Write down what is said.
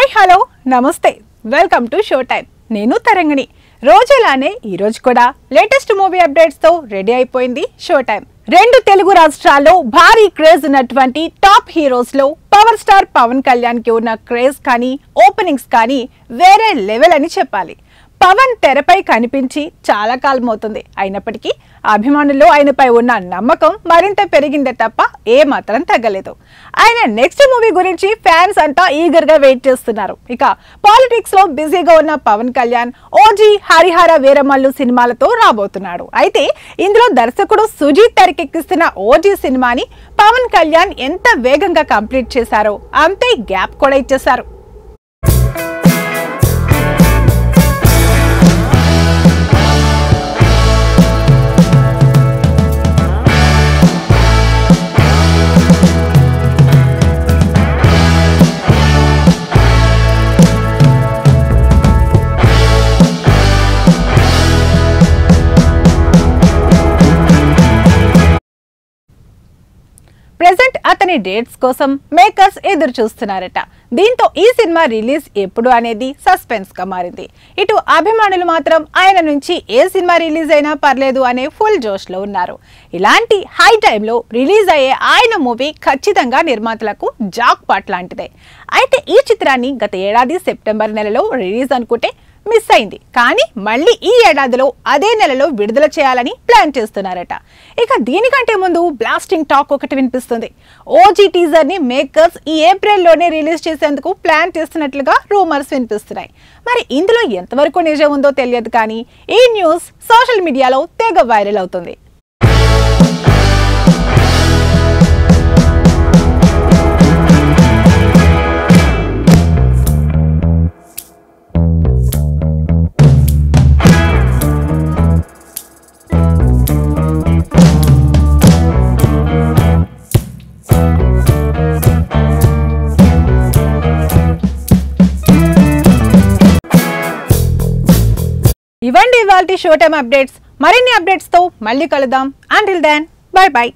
Hi hello నమస్తే welcome to show time. నేను తరంగిణి. రోజులానే ఈ రోజు కూడా లేటెస్ట్ మూవీ అప్డేట్స్ తో రెడీ అయిపోయింది షో టైం. రెండు తెలుగు రాష్ట్రాల్లో భారీ క్రేజ్ ఉన్నటువంటి టాప్ హీరోస్ లో పవర్ స్టార్ పవన్ కళ్యాణ్ కి ఉన్న క్రేజ్ కానీ ఓపెనింగ్స్ కానీ వేరే లెవెల్ అని చెప్పాలి. పవన్ తెరపై కనిపించి చాలా కాలం అవుతుంది. అయినప్పటికీ అభిమానుల్లో ఆయనపై ఉన్న నమ్మకం మరింత పెరిగిందే తప్ప ఏ మాత్రం తగ్గలేదు. ఆయన నెక్స్ట్ మూవీ గురించి ఫ్యాన్స్ అంతా ఈగర్ గా వెయిట్ చేస్తున్నారు. ఇక పాలిటిక్స్ లో బిజీగా ఉన్న పవన్ కళ్యాణ్ ఓజీ, హరిహర వీరమల్లు సినిమాలతో రాబోతున్నాడు. అయితే ఇందులో దర్శకుడు సుజీత్ తెరకెక్కిస్తున్న ఓజీ సినిమాని పవన్ కళ్యాణ్ ఎంత వేగంగా కంప్లీట్ చేశారో అంతే గ్యాప్ కూడా ఇచ్చేశారు. ప్రెజెంట్ అతని డేట్స్ కోసం మేకర్స్ ఎదురు చూస్తున్నారట. దీంతో ఈ సినిమా రిలీజ్ ఎప్పుడు అనేది సస్పెన్స్ గా మారింది. ఇటు అభిమానులు మాత్రం ఆయన నుంచి ఏ సినిమా రిలీజ్ అయినా పర్లేదు అనే ఫుల్ జోష్ లో ఉన్నారు. ఇలాంటి హై టైంలో రిలీజ్ అయ్యే ఆయన మూవీ ఖచ్చితంగా నిర్మాతలకు జాక్ పాట్ లాంటిదే. అయితే ఈ చిత్రాన్ని గత ఏడాది సెప్టెంబర్ నెలలో రిలీజ్ అనుకుంటే మిస్ అయింది. కానీ మళ్ళీ ఈ ఏడాదిలో అదే నెలలో విడుదల చేయాలని ప్లాన్ చేస్తున్నారట. ఇక దీనికంటే ముందు బ్లాస్టింగ్ టాక్ ఒకటి వినిపిస్తుంది. ఓజీ టీజర్ ని మేకర్స్ ఈ ఏప్రిల్లోనే రిలీజ్ చేసేందుకు ప్లాన్ చేస్తున్నట్లుగా రూమర్స్ వినిపిస్తున్నాయి. మరి ఇందులో ఎంతవరకు నిజం ఉందో తెలియదు, కానీ ఈ న్యూస్ సోషల్ మీడియాలో తెగ వైరల్ అవుతుంది. ఇవండి ఇవాల్టి షో టైం అప్డేట్స్. మరిన్ని అప్డేట్స్ తో మళ్ళీ కలుద్దాం. Until then bye by.